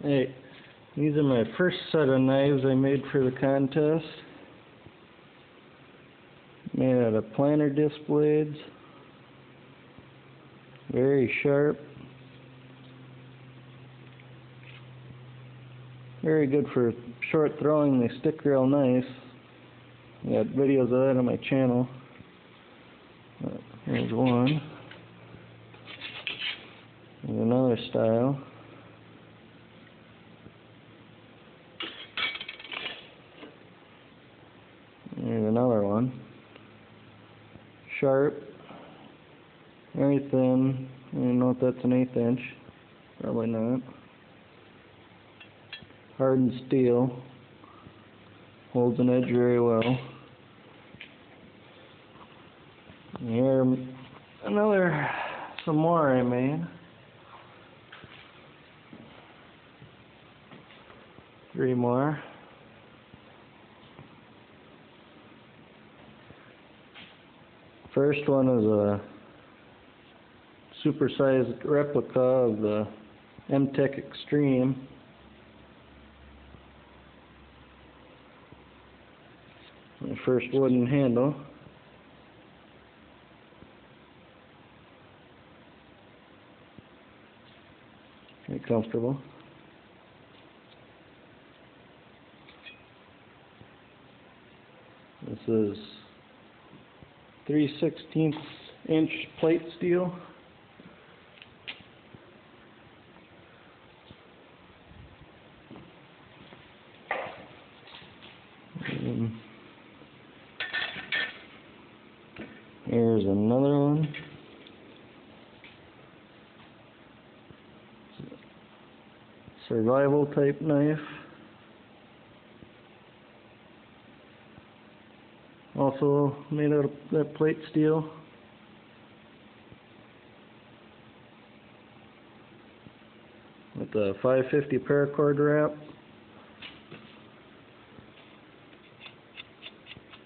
Hey, these are my first set of knives I made for the contest. Made out of planter disc blades. Very sharp. Very good for short throwing. They stick real nice. I got videos of that on my channel. Here's one. There's another style. There's another one. Sharp. Very thin. I don't know if that's an 1/8 inch. Probably not. Hardened steel. Holds an edge very well. And here, some more I made. 3 more. First one is a supersized replica of the M-Tech Extreme. My first wooden handle. Very comfortable. This is 3/16 inch plate steel. Here's another one. Survival type knife. Also made out of that plate steel. With a 550 paracord wrap.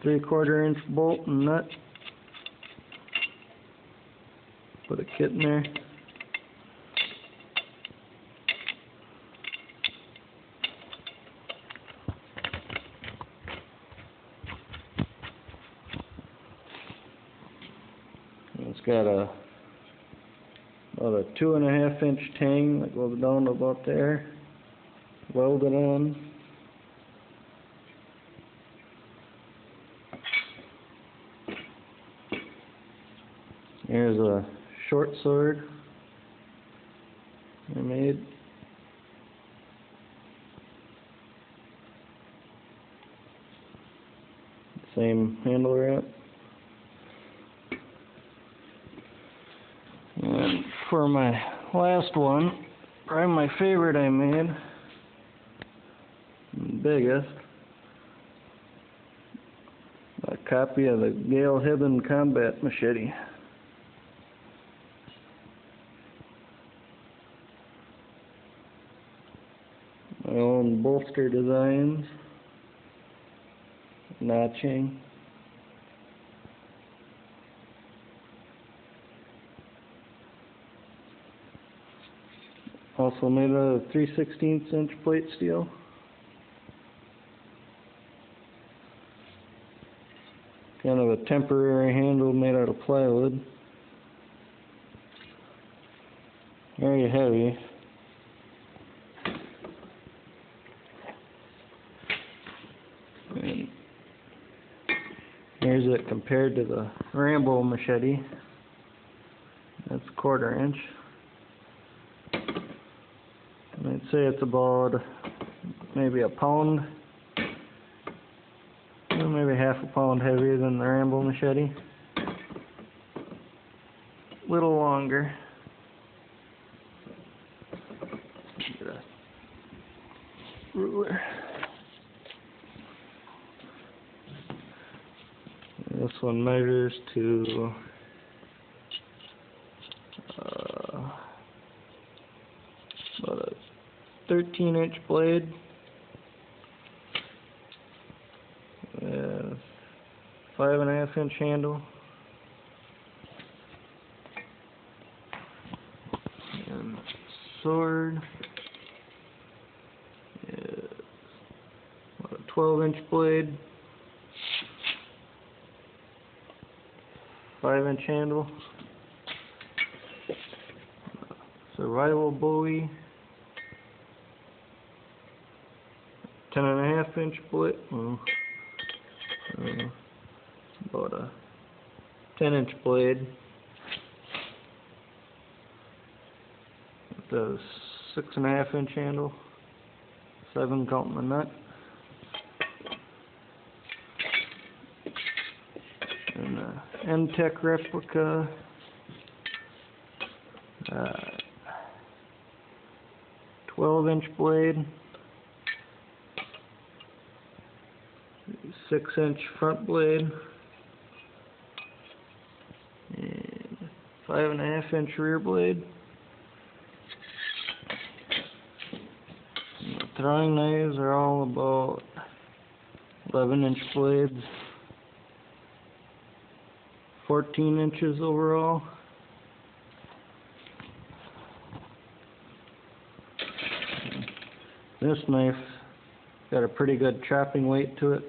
3/4 inch bolt and nut. Put a kit in there. It's got about a 2.5 inch tang that goes down to about there. Welded on. Here's a short sword I made. Same handle wrap. And for my last one, probably my favorite I made, biggest, a copy of the Gale Hibben Combat Machete. My own bolster designs, notching. Also made out of 3/16 inch plate steel. Kind of a temporary handle made out of plywood. Very heavy. And here's it compared to the Rambo machete. That's 1/4 inch. I'd say it's about maybe a pound, maybe 1/2 pound heavier than the Rambo machete. Little longer. Get a ruler. This one measures to about a 13 inch blade. 5.5 inch handle. And sword. 12-inch blade, 5-inch handle, survival bowie, 10.5-inch blade, about a 10-inch blade, with a 6.5-inch handle, 7 counting the nut, and a N-Tech replica, 12-inch blade, 6-inch front blade, and 5.5-inch rear blade. And the throwing knives are all about 11-inch blades, 14 inches overall. This knife got a pretty good chopping weight to it.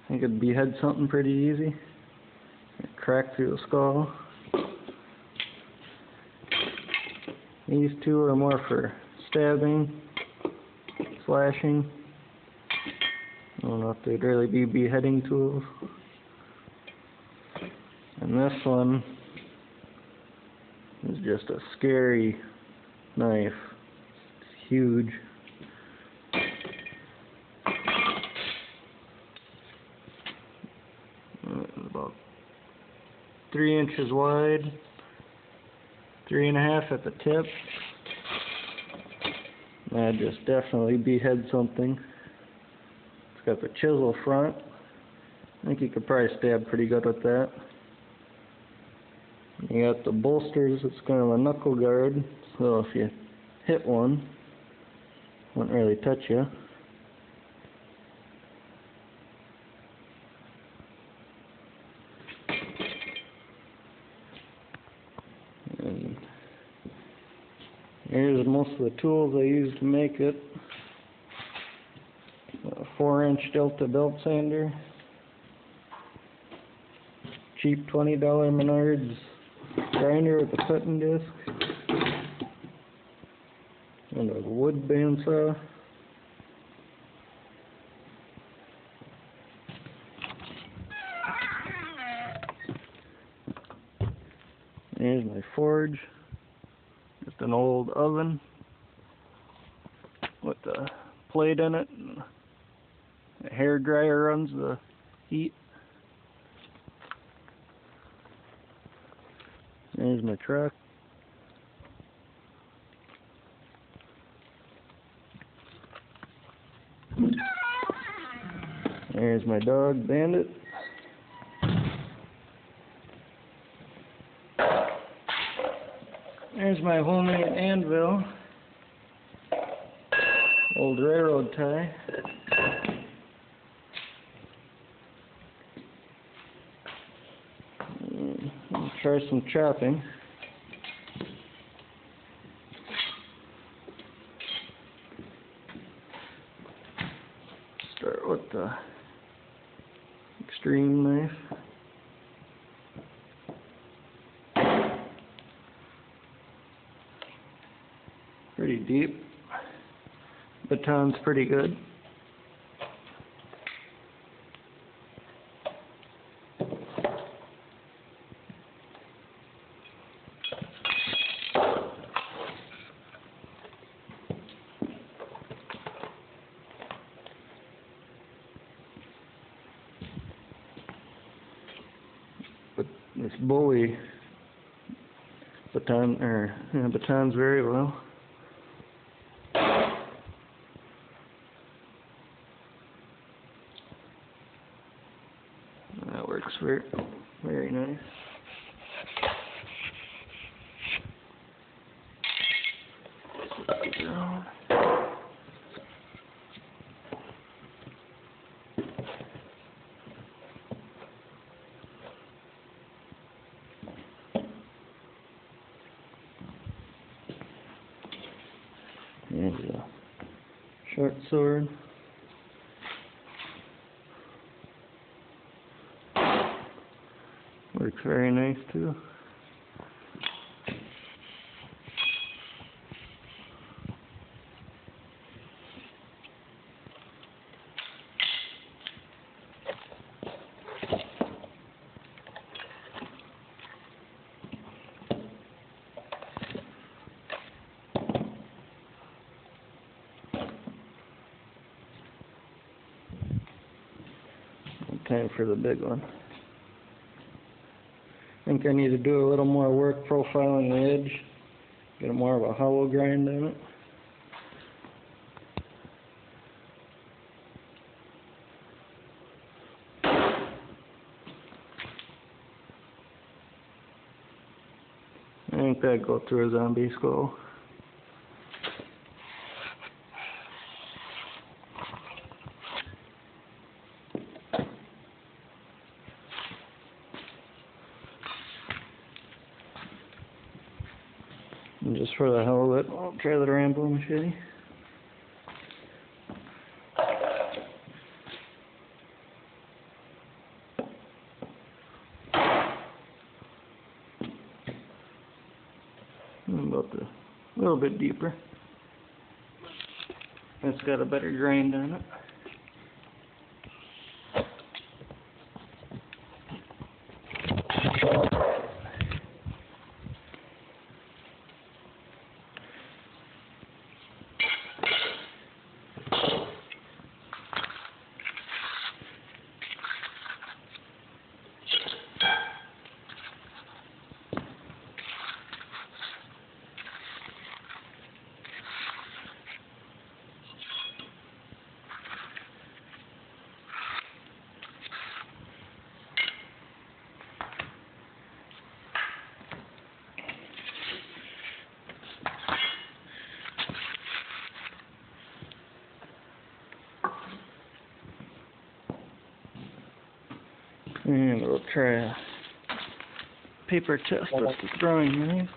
I think it'd behead something pretty easy. Crack through the skull. These two are more for stabbing, slashing. I don't know if they'd really be beheading tools. And this one is just a scary knife. It's huge. About 3 inches wide, 3.5 at the tip. That just definitely behead something. It's got the chisel front. I think you could probably stab pretty good with that. You got the bolsters. It's kind of a knuckle guard, so if you hit one, it won't really touch you. And here's most of the tools I use to make it. A 4-inch Delta belt sander, cheap $20 Menards grinder with a cutting disc, and a wood bandsaw. Here's my forge, just an old oven with a plate in it, and a hair dryer runs the heat. There's my truck. There's my dog, Bandit. There's my homemade anvil, old railroad tie. I'll try some chopping. Start with the extreme knife. Pretty deep. Baton's pretty good. But this bowie batons very well. That works very, very nice. Slide it down. There's a short sword. very nice too. Time for the big one. I think I need to do a little more work profiling the edge, get a more of a hollow grind on it. I think that'd go through a zombie skull. And just for the hell of it, I'll try the Rambo machete. About a little bit deeper. It's got a better grind on it. And we'll try a paper test with the throwing knife.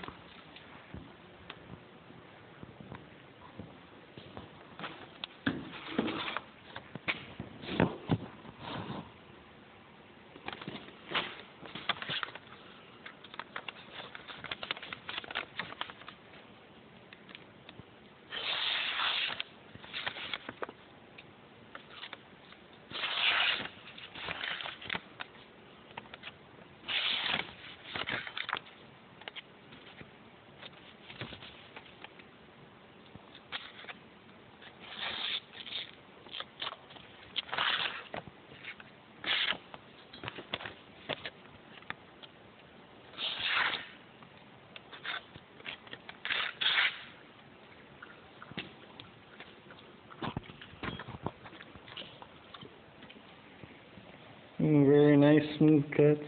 Very nice smooth cuts.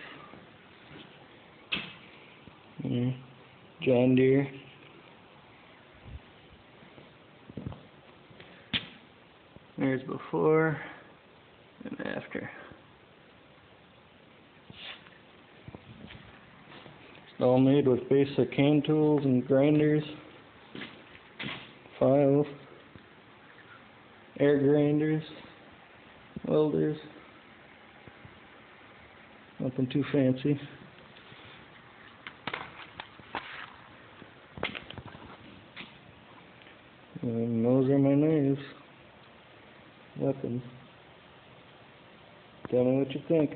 John Deere. There's before and after. It's all made with basic hand tools and grinders, files, air grinders, welders. Nothing too fancy. And those are my knives. Weapons. Tell me what you think.